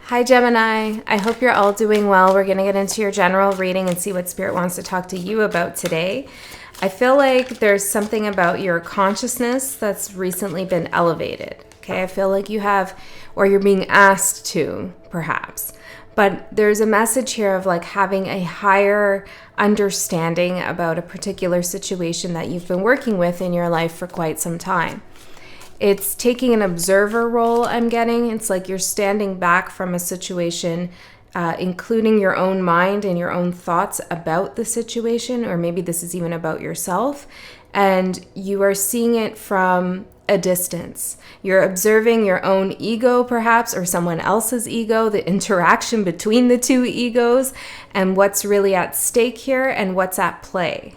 Hi Gemini, I hope you're all doing well. We're going to get into your general reading and see what Spirit wants to talk to you about today. I feel like there's something about your consciousness that's recently been elevated. Okay, I feel like you have, or you're being asked to, perhaps. But there's a message here of like having a higher understanding about a particular situation that you've been working with in your life for quite some time. It's taking an observer role, I'm getting. It's like you're standing back from a situation, including your own mind and your own thoughts about the situation, or maybe this is even about yourself, and you are seeing it from a distance. You're observing your own ego, perhaps, or someone else's ego, the interaction between the two egos, and what's really at stake here and what's at play.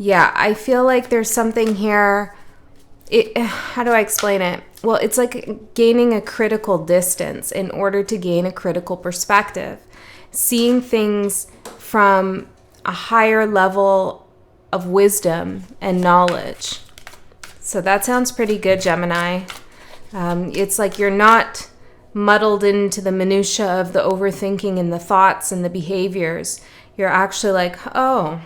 Yeah, I feel like there's something here. How do I explain it? Well, it's like gaining a critical distance in order to gain a critical perspective. Seeing things from a higher level of wisdom and knowledge. So that sounds pretty good, Gemini. It's like you're not muddled into the minutia of the overthinking and the thoughts and the behaviors. You're actually like, oh,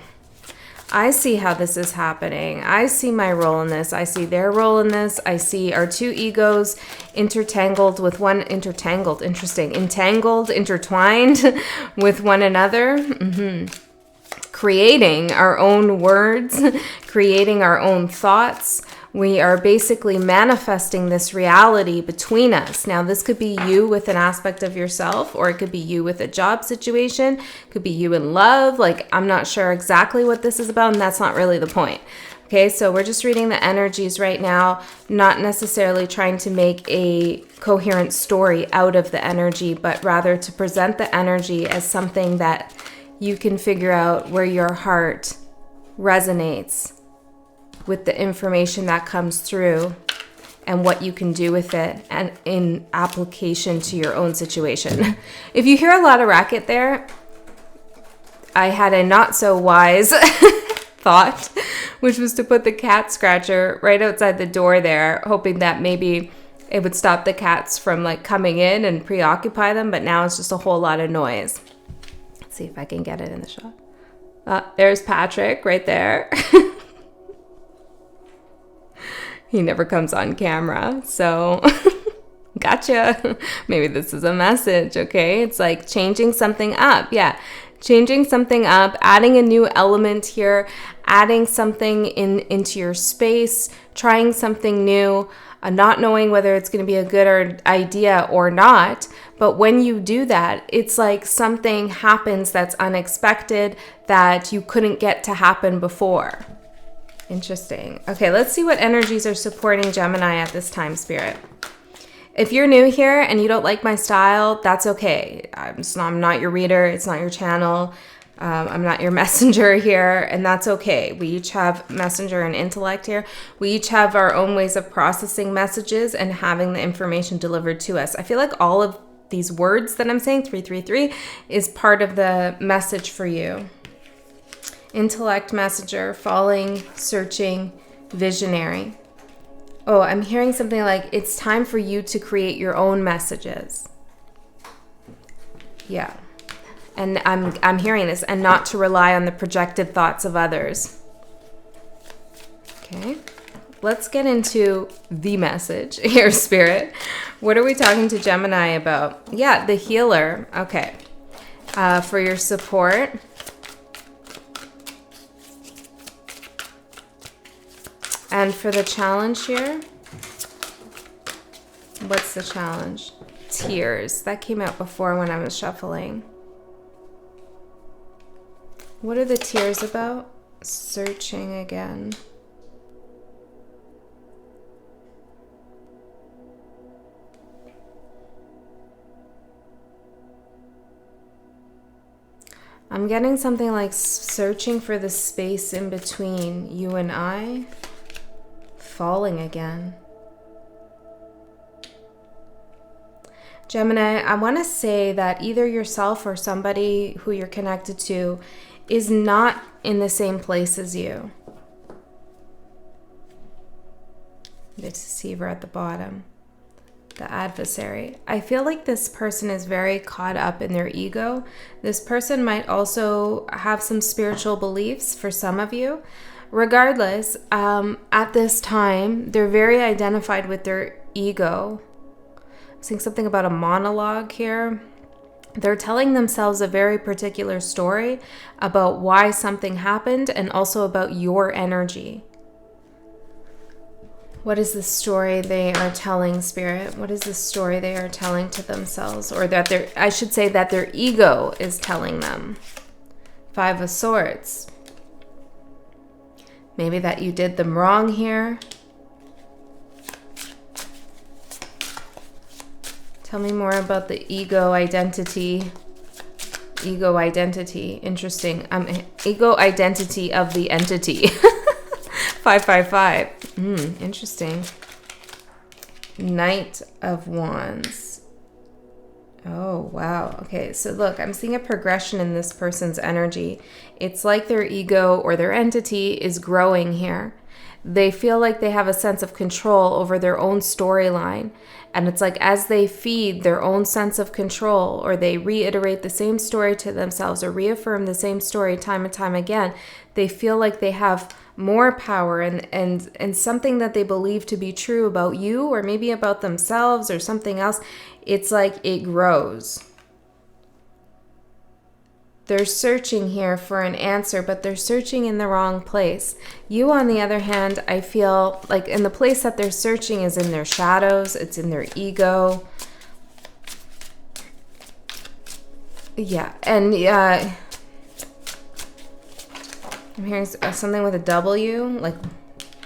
I see how this is happening. I see my role in this. I see their role in this. I see our two egos entangled, intertwined with one another. Creating our own words, creating our own thoughts. We are basically manifesting this reality between us. Now, this could be you with an aspect of yourself, or it could be you with a job situation. It could be you in love. Like, I'm not sure exactly what this is about, and that's not really the point. Okay, so we're just reading the energies right now, not necessarily trying to make a coherent story out of the energy, but rather to present the energy as something that you can figure out where your heart resonates with the information that comes through and what you can do with it and in application to your own situation. If you hear a lot of racket there, I had a not so wise thought, which was to put the cat scratcher right outside the door there, hoping that maybe it would stop the cats from like coming in and preoccupy them, but now it's just a whole lot of noise. Let's see if I can get it in the shot. There's Patrick right there. He never comes on camera, so gotcha. Maybe this is a message, okay? It's like changing something up. Yeah, changing something up, adding a new element here, adding something into your space, trying something new, not knowing whether it's going to be a good idea or not. But when you do that, it's like something happens that's unexpected that you couldn't get to happen before. Interesting. Okay, let's see what energies are supporting Gemini at this time, Spirit. If you're new here and you don't like my style, that's okay. I'm not your reader. It's not your channel. I'm not your messenger here, and that's okay. We each have messenger and intellect here. We each have our own ways of processing messages and having the information delivered to us. I feel like all of these words that I'm saying, 333, is part of the message for you. Intellect, messenger, falling, searching, visionary. Oh, I'm hearing something like it's time for you to create your own messages. Yeah. And I'm hearing this, and not to rely on the projected thoughts of others. Okay. Let's get into the message here, Spirit. What are we talking to Gemini about? Yeah, the healer. Okay. For your support. And for the challenge here, what's the challenge? Tears. That came out before when I was shuffling. What are the tears about? Searching again. I'm getting something like searching for the space in between you and I. Falling again. Gemini, I want to say that either yourself or somebody who you're connected to is not in the same place as you. The deceiver at the bottom. The adversary. I feel like this person is very caught up in their ego. This person might also have some spiritual beliefs for some of you. Regardless, at this time, they're very identified with their ego. I'm seeing something about a monologue here. They're telling themselves a very particular story about why something happened and also about your energy. What is the story they are telling, Spirit? What is the story they are telling to themselves? Or that I should say that their ego is telling them. 5 of Swords. Maybe that you did them wrong here. Tell me more about the ego identity. Ego identity. Interesting. Ego identity of the entity. 555. Interesting. Knight of Wands. Oh, wow. Okay, so look, I'm seeing a progression in this person's energy. It's like their ego or their entity is growing here. They feel like they have a sense of control over their own storyline. And it's like as they feed their own sense of control, or they reiterate the same story to themselves or reaffirm the same story time and time again, they feel like they have more power and something that they believe to be true about you, or maybe about themselves or something else. It's like it grows. They're searching here for an answer, but they're searching in the wrong place. You, on the other hand, I feel like in the place that they're searching is in their shadows. It's in their ego. Yeah, and I'm hearing something with a W, like,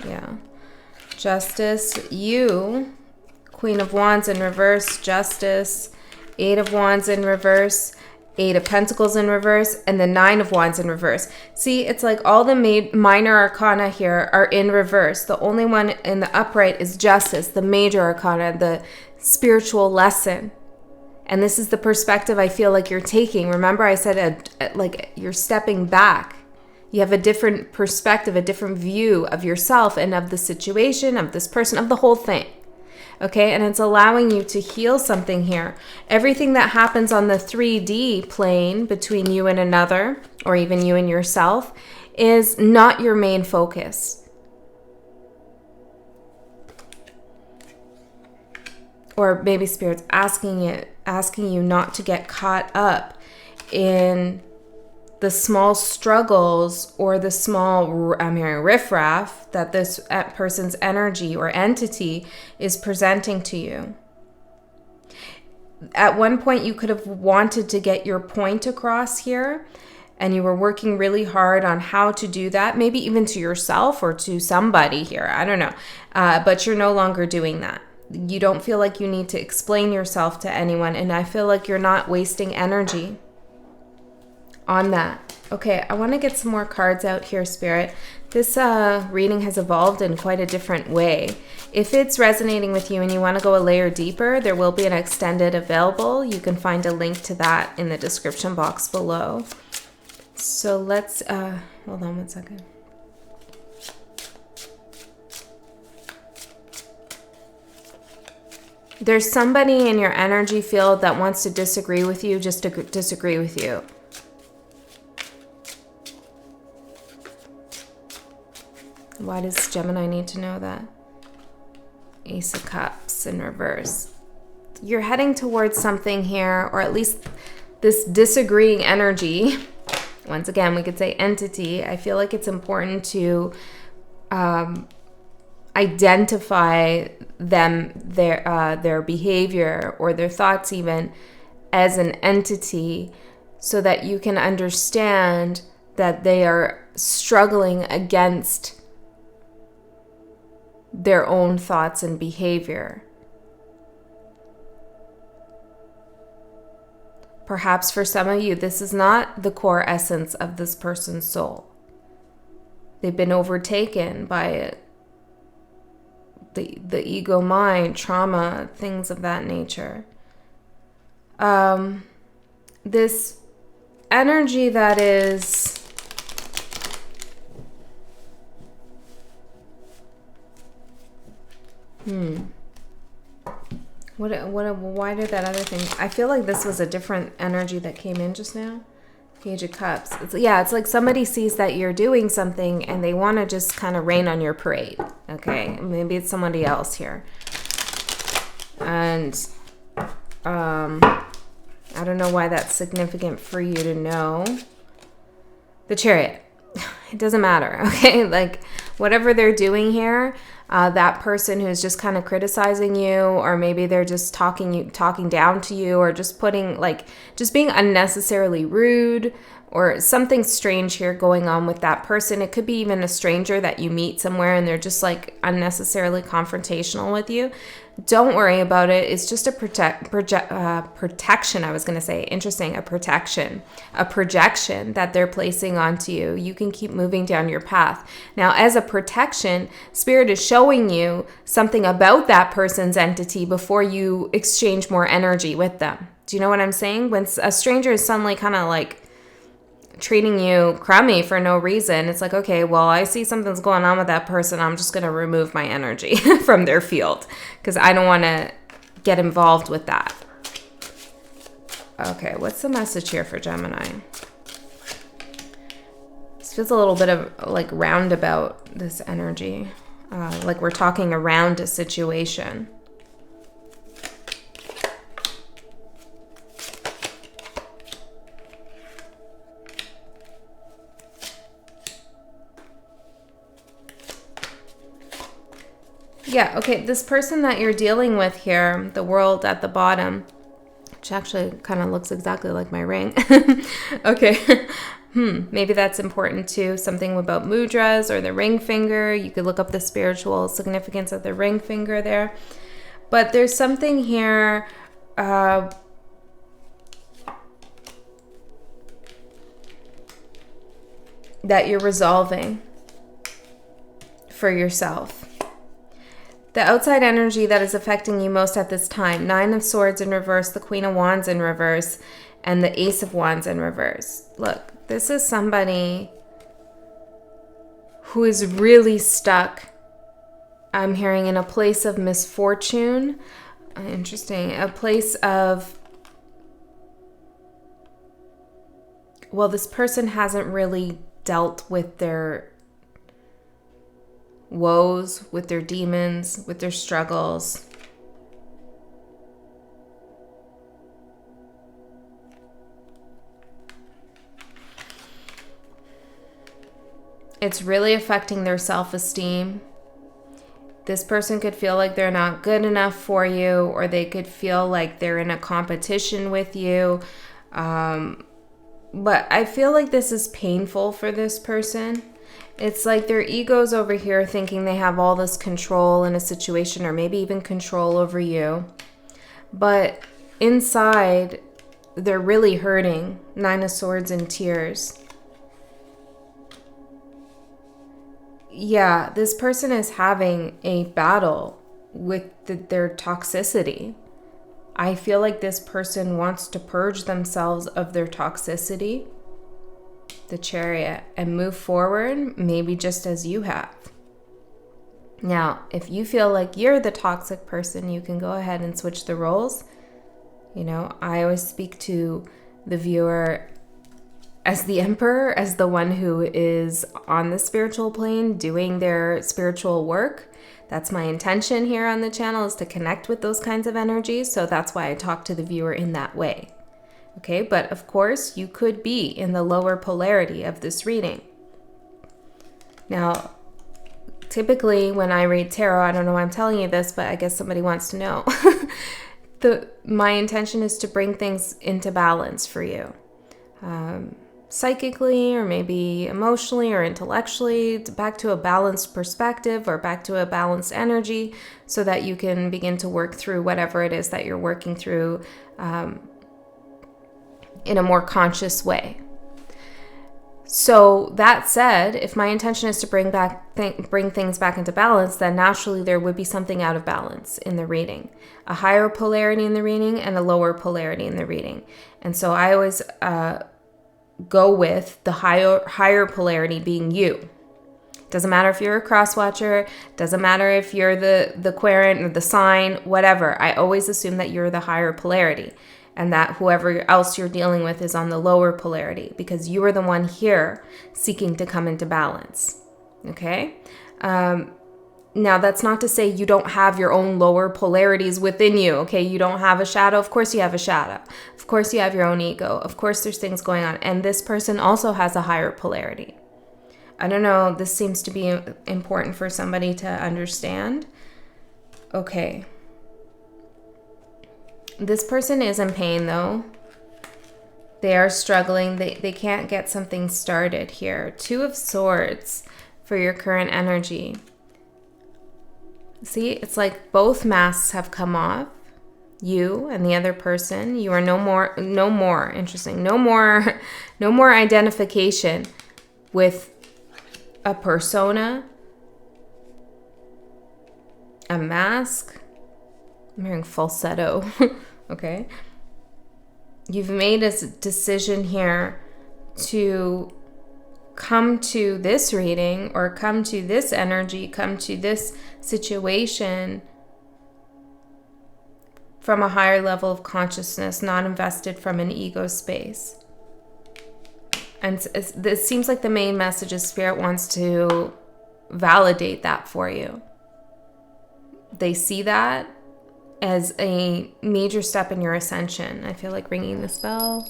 yeah. Justice, you, Queen of Wands in reverse, Justice, 8 of Wands in reverse, 8 of Pentacles in reverse, and the 9 of Wands in reverse. See, it's like all the minor arcana here are in reverse. The only one in the upright is Justice, the major arcana, the spiritual lesson. And this is the perspective I feel like you're taking. Remember, I said like you're stepping back. You have a different perspective, a different view of yourself and of the situation, of this person, of the whole thing. Okay, and it's allowing you to heal something here. Everything that happens on the 3D plane between you and another, or even you and yourself, is not your main focus. Or maybe Spirit's asking you not to get caught up in the small struggles or the small, I'm hearing riffraff that this person's energy or entity is presenting to you. At one point, you could have wanted to get your point across here, and you were working really hard on how to do that, maybe even to yourself or to somebody here. I don't know. But you're no longer doing that. You don't feel like you need to explain yourself to anyone, and I feel like you're not wasting energy on that. Okay, I want to get some more cards out here, Spirit. This reading has evolved in quite a different way. If it's resonating with you and you want to go a layer deeper, there will be an extended available. You can find a link to that in the description box below. So let's, hold on one second. There's somebody in your energy field that wants to disagree with you, just to disagree with you. Why does Gemini need to know that? Ace of Cups in reverse. You're heading towards something here, or at least this disagreeing energy. Once again, we could say entity. I feel like it's important to identify their behavior or their thoughts even as an entity, so that you can understand that they are struggling against their own thoughts and behavior. Perhaps for some of you, this is not the core essence of this person's soul. They've been overtaken by the ego mind, trauma, things of that nature. This energy that is Why did that other thing? I feel like this was a different energy that came in just now. Page of Cups. It's like somebody sees that you're doing something and they want to just kind of rain on your parade. Okay, maybe it's somebody else here. And I don't know why that's significant for you to know. The Chariot. It doesn't matter, okay? Like, whatever they're doing here, that person who's just kind of criticizing you, or maybe they're just talking down to you, or just just being unnecessarily rude, or something strange here going on with that person. It could be even a stranger that you meet somewhere and they're just like unnecessarily confrontational with you. Don't worry about it. It's just a protection. I was going to say, interesting, a protection, a projection that they're placing onto you. You can keep moving down your path. Now, as a protection, Spirit is showing you something about that person's entity before you exchange more energy with them. Do you know what I'm saying? When a stranger is suddenly kind of like treating you crummy for no reason, it's like, okay, well, I see something's going on with that person. I'm just going to remove my energy from their field because I don't want to get involved with that. Okay, what's the message here for Gemini? This feels a little bit of like roundabout, this energy. Like we're talking around a situation. Yeah, okay, this person that you're dealing with here, the world at the bottom, which actually kind of looks exactly like my ring. Okay, maybe that's important too. Something about mudras or the ring finger. You could look up the spiritual significance of the ring finger there. But there's something here that you're resolving for yourself. The outside energy that is affecting you most at this time: 9 of Swords in reverse, the Queen of Wands in reverse, and the Ace of Wands in reverse. Look, this is somebody who is really stuck, I'm hearing, in a place of misfortune. Interesting. A place of, well, this person hasn't really dealt with their woes, with their demons, with their struggles. It's really affecting their self-esteem. This person could feel like they're not good enough for you, or they could feel like they're in a competition with you. But I feel like this is painful for this person. It's like their ego's over here thinking they have all this control in a situation, or maybe even control over you. But inside, they're really hurting. 9 of Swords and tears. Yeah, this person is having a battle with their toxicity. I feel like this person wants to purge themselves of their toxicity, the Chariot, and move forward, maybe just as you have. Now, if you feel like you're the toxic person, you can go ahead and switch the roles. You know, I always speak to the viewer as the Emperor, as the one who is on the spiritual plane doing their spiritual work. That's my intention here on the channel, is to connect with those kinds of energies. So that's why I talk to the viewer in that way. Okay, but of course, you could be in the lower polarity of this reading. Now, typically when I read tarot, I don't know why I'm telling you this, but I guess somebody wants to know. My intention is to bring things into balance for you. Psychically, or maybe emotionally or intellectually, back to a balanced perspective or back to a balanced energy, so that you can begin to work through whatever it is that you're working through in a more conscious way. So that said, if my intention is to bring things back into balance, then naturally there would be something out of balance in the reading. A higher polarity in the reading and a lower polarity in the reading. And so I always go with the higher polarity being you. Doesn't matter if you're a cross watcher, doesn't matter if you're the querent or the sign, whatever. I always assume that you're the higher polarity and that whoever else you're dealing with is on the lower polarity, because you are the one here seeking to come into balance. Okay? Now, that's not to say you don't have your own lower polarities within you, okay? You don't have a shadow. Of course you have a shadow. Of course you have your own ego. Of course there's things going on. And this person also has a higher polarity. I don't know. This seems to be important for somebody to understand. Okay. This person is in pain, though. They are struggling. They can't get something started here. 2 of Swords for your current energy. See, it's like both masks have come off. You and the other person. You are no more, interesting. No more identification with a persona, a mask. I'm hearing falsetto. Okay. You've made a decision here to come to this reading or come to this energy, come to this situation from a higher level of consciousness, not invested from an ego space. And this seems like the main message is Spirit wants to validate that for you. They see that as a major step in your ascension. I feel like ringing this bell.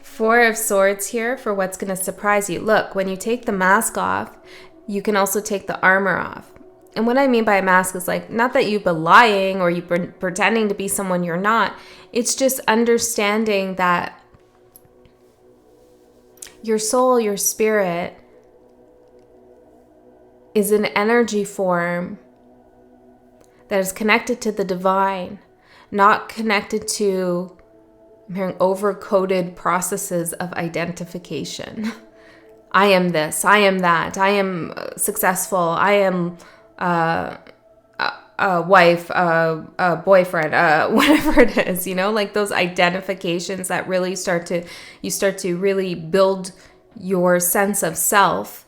4 of Swords here for what's going to surprise you. Look, when you take the mask off, you can also take the armor off. And what I mean by a mask is like, not that you've been lying or you've been pretending to be someone you're not. It's just understanding that your soul, your spirit, is an energy form that is connected to the divine, not connected to, I'm hearing, over-coded processes of identification. I am this, I am that, I am successful, I am a wife, a boyfriend, whatever it is, like those identifications that really start to really build your sense of self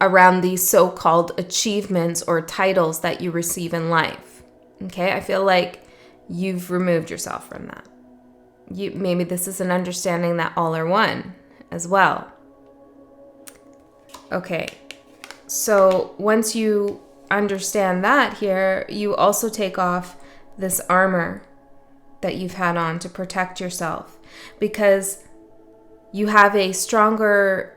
around these so-called achievements or titles that you receive in life. Okay, I feel like you've removed yourself from that. Maybe this is an understanding that all are one as well. Okay, so once you understand that here, you also take off this armor that you've had on to protect yourself, because you have a stronger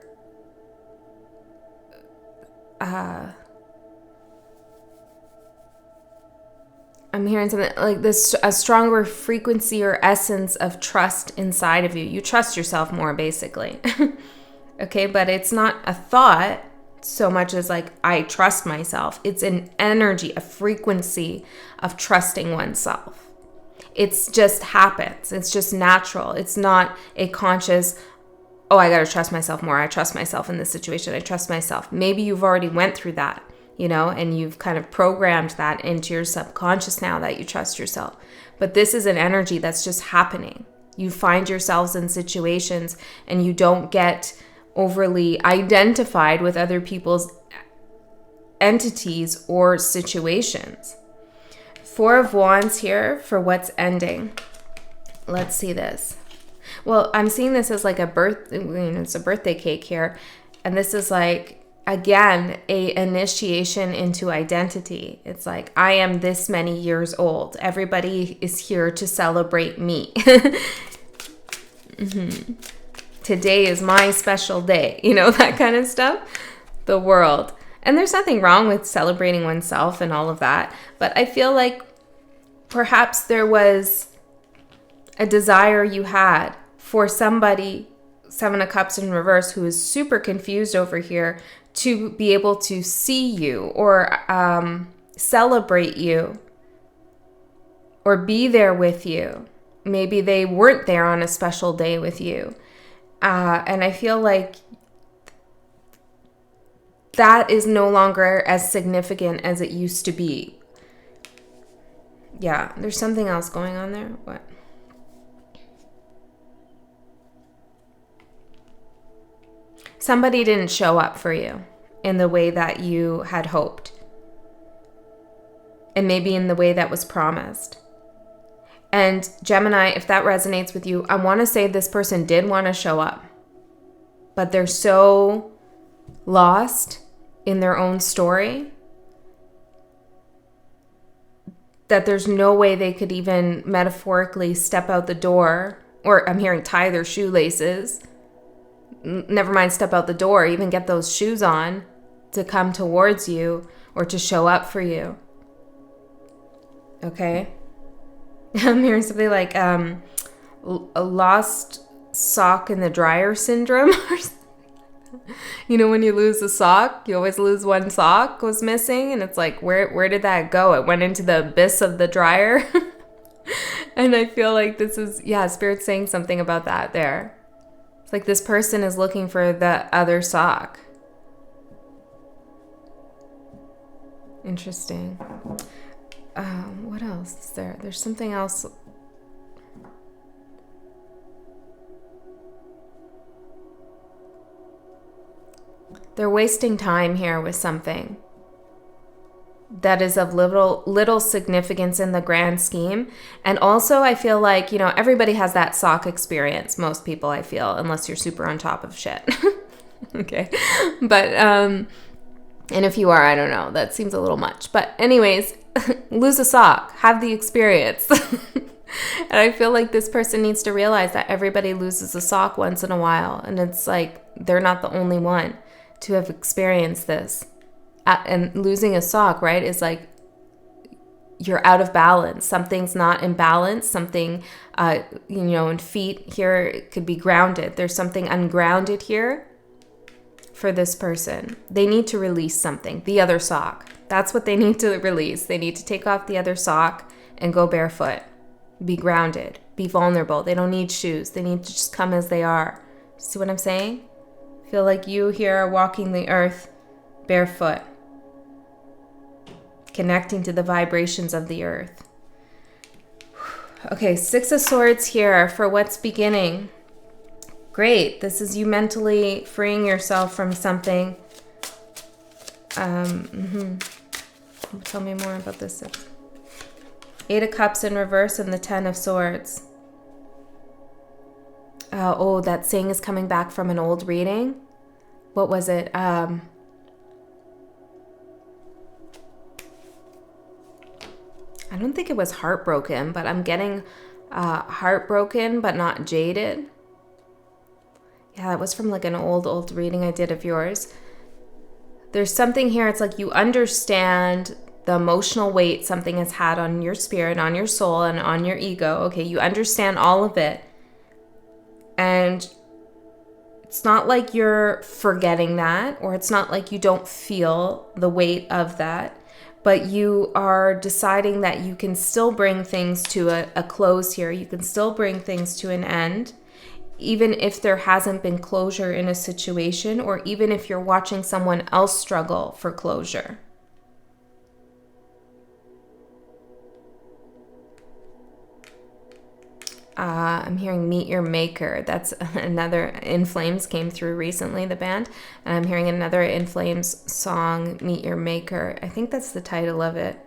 I'm hearing something like this, a stronger frequency or essence of trust inside of you. You trust yourself more, basically. Okay, but it's not a thought so much as like, I trust myself. It's an energy, a frequency of trusting oneself. It's just happens. It's just natural. It's not a conscious, oh, I got to trust myself more. I trust myself in this situation. I trust myself. Maybe you've already went through that, and you've kind of programmed that into your subconscious now that you trust yourself. But this is an energy that's just happening. You find yourselves in situations and you don't get overly identified with other people's entities or situations. 4 of Wands here for what's ending. Let's see this. Well, I'm seeing this as like it's a birthday cake here. And this is like, again, a initiation into identity. It's like, I am this many years old. Everybody is here to celebrate me. Mm-hmm. Today is my special day. That kind of stuff. The world. And there's nothing wrong with celebrating oneself and all of that. But I feel like perhaps there was a desire you had for somebody, 7 of Cups in reverse, who is super confused over here, to be able to see you or celebrate you or be there with you. Maybe they weren't there on a special day with you. And I feel like that is no longer as significant as it used to be. Yeah, there's something else going on there. What? Somebody didn't show up for you in the way that you had hoped. And maybe in the way that was promised. And Gemini, if that resonates with you, I want to say this person did want to show up. But they're so lost in their own story that there's no way they could even metaphorically step out the door, or I'm hearing tie their shoelaces, never mind step out the door, even get those shoes on to come towards you or to show up for you. Okay? I'm hearing something like a lost sock in the dryer syndrome or something. You know, when you lose a sock, you always lose one sock was missing, and it's like, where did that go? It went into the abyss of the dryer. And I feel like this is, Spirit's saying something about that there. It's like this person is looking for the other sock. Interesting. What else is there? There's something else. They're wasting time here with something that is of little significance in the grand scheme. And also, I feel like, everybody has that sock experience. Most people, I feel, unless you're super on top of shit. Okay. But, and if you are, I don't know. That seems a little much. But anyways, lose a sock. Have the experience. And I feel like this person needs to realize that everybody loses a sock once in a while. And it's like, they're not the only one to have experienced this. And losing a sock, right, is like you're out of balance. Something's not in balance. Something, in feet here, it could be grounded. There's something ungrounded here for this person. They need to release something, the other sock. That's what they need to release. They need to take off the other sock and go barefoot. Be grounded. Be vulnerable. They don't need shoes. They need to just come as they are. See what I'm saying? Feel like you here are walking the earth barefoot, connecting to the vibrations of the earth. Okay, Six of Swords here for what's beginning. Great. This is you mentally freeing yourself from something. Tell me more about this. Eight of Cups in reverse and the Ten of Swords. That saying is coming back from an old reading. What was it? I don't think it was heartbroken, but I'm getting heartbroken but not jaded. Yeah, that was from like an old reading I did of yours. There's something here. It's like you understand the emotional weight something has had on your spirit, on your soul, and on your ego. Okay, you understand all of it. And it's not like you're forgetting that, or it's not like you don't feel the weight of that, but you are deciding that you can still bring things to a close here. You can still bring things to an end, even if there hasn't been closure in a situation, or even if you're watching someone else struggle for closure. I'm hearing Meet Your Maker. That's another In Flames came through recently, the band. And I'm hearing another In Flames song, Meet Your Maker. I think that's the title of it.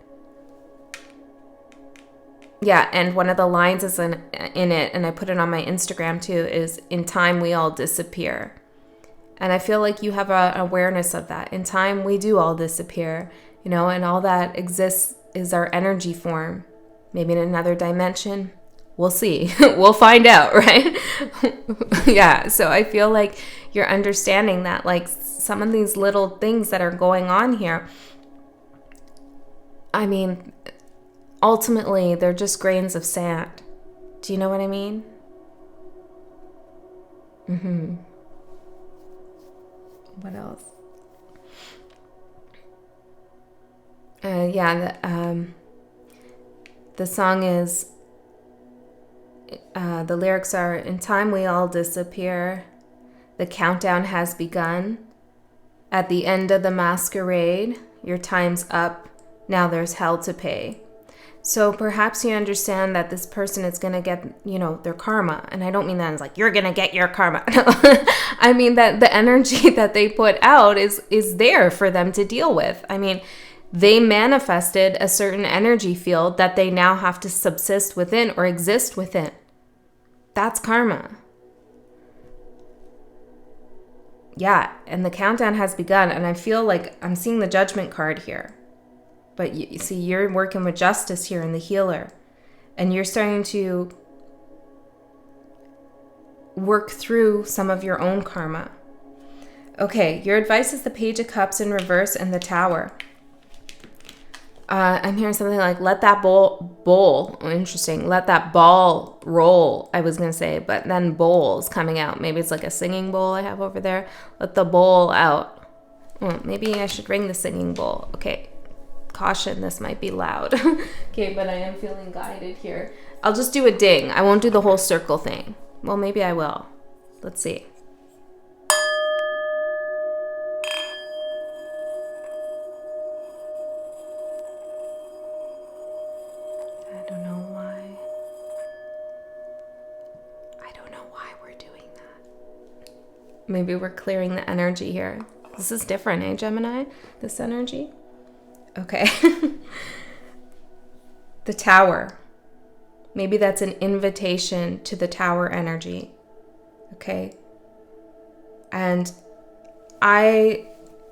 Yeah, and one of the lines is in it, and I put it on my Instagram too, is in time we all disappear. And I feel like you have an awareness of that. In time we do all disappear, and all that exists is our energy form. Maybe in another dimension. We'll see. We'll find out, right? Yeah, so I feel like you're understanding that, like, some of these little things that are going on here, I mean, ultimately, they're just grains of sand. Do you know what I mean? What else? The song is... the lyrics are, in time we all disappear. The countdown has begun. At the end of the masquerade, your time's up. Now there's hell to pay. So perhaps you understand that this person is going to get, their karma. And I don't mean that as like, you're going to get your karma. No. I mean that the energy that they put out is there for them to deal with. I mean, they manifested a certain energy field that they now have to subsist within or exist within. That's karma. Yeah, and the countdown has begun. And I feel like I'm seeing the Judgment card here. But you see, you're working with justice here in the healer. And you're starting to work through some of your own karma. Okay, your advice is the Page of Cups in reverse and the Tower. I'm hearing something like, let that bowl. Oh, interesting. Let that ball roll, I was going to say. But then bowl's coming out. Maybe it's like a singing bowl I have over there. Let the bowl out. Oh, maybe I should ring the singing bowl. Okay. Caution, this might be loud. Okay, but I am feeling guided here. I'll just do a ding. I won't do the whole circle thing. Well, maybe I will. Let's see. I don't know why we're doing that. Maybe we're clearing the energy here. This is different, eh, Gemini? This energy. Okay. The Tower. Maybe that's an invitation to the Tower energy. Okay. And I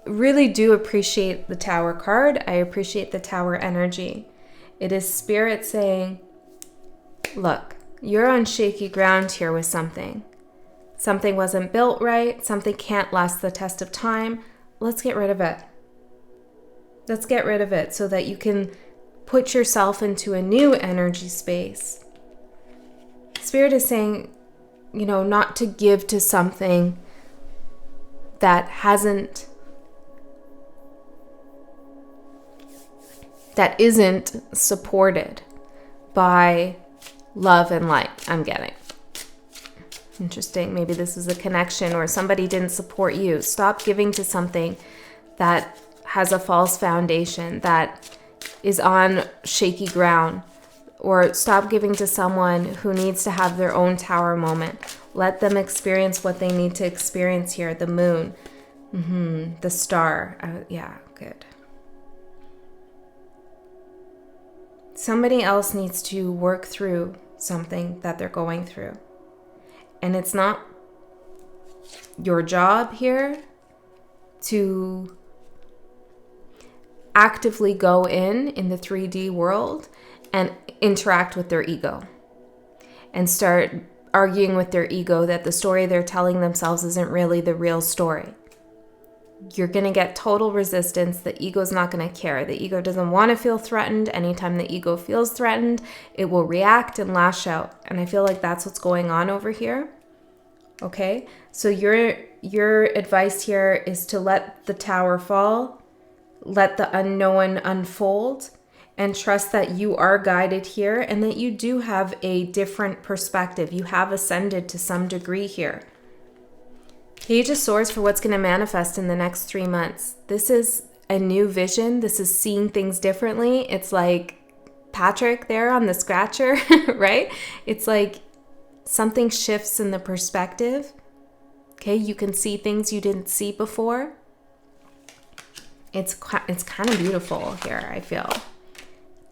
really do appreciate the Tower card. I appreciate the Tower energy. It is Spirit saying, look, you're on shaky ground here with something. Something wasn't built right. Something can't last the test of time. Let's get rid of it. Let's get rid of it so that you can put yourself into a new energy space. Spirit is saying, not to give to something that isn't supported by love and light. I'm getting. Interesting. Maybe this is a connection or somebody didn't support you. Stop giving to something that has a false foundation, that is on shaky ground, or stop giving to someone who needs to have their own tower moment. Let them experience what they need to experience here. The moon, the star. Yeah, good. Somebody else needs to work through something that they're going through. And it's not your job here to actively go in the 3D world and interact with their ego and start arguing with their ego that the story they're telling themselves isn't really the real story. You're going to get total resistance. The ego's not going to care. The ego doesn't want to feel threatened. Anytime the ego feels threatened, it will react and lash out. And I feel like that's what's going on over here. Okay? So your advice here is to let the tower fall. Let the unknown unfold and trust that you are guided here and that you do have a different perspective. You have ascended to some degree here. Page of Swords for what's going to manifest in the next 3 months. This is a new vision. This is seeing things differently. It's like Patrick there on the scratcher, right? It's like something shifts in the perspective. Okay, you can see things you didn't see before. It's kind of beautiful here, I feel.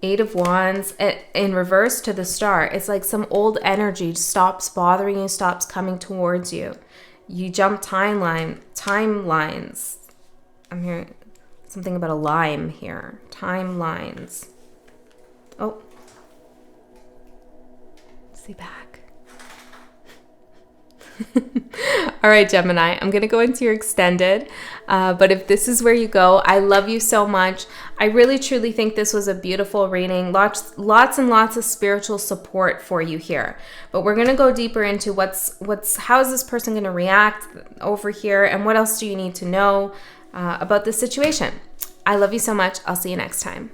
8 of Wands in reverse to the Star. It's like some old energy stops bothering you, stops coming towards you. You jump timelines. I'm hearing something about a lime here. Timelines. Oh. See back. All right, Gemini, I'm going to go into your extended. But if this is where you go, I love you so much. I really, truly think this was a beautiful reading. Lots and lots of spiritual support for you here. But we're going to go deeper into how is this person going to react over here? And what else do you need to know about this situation? I love you so much. I'll see you next time.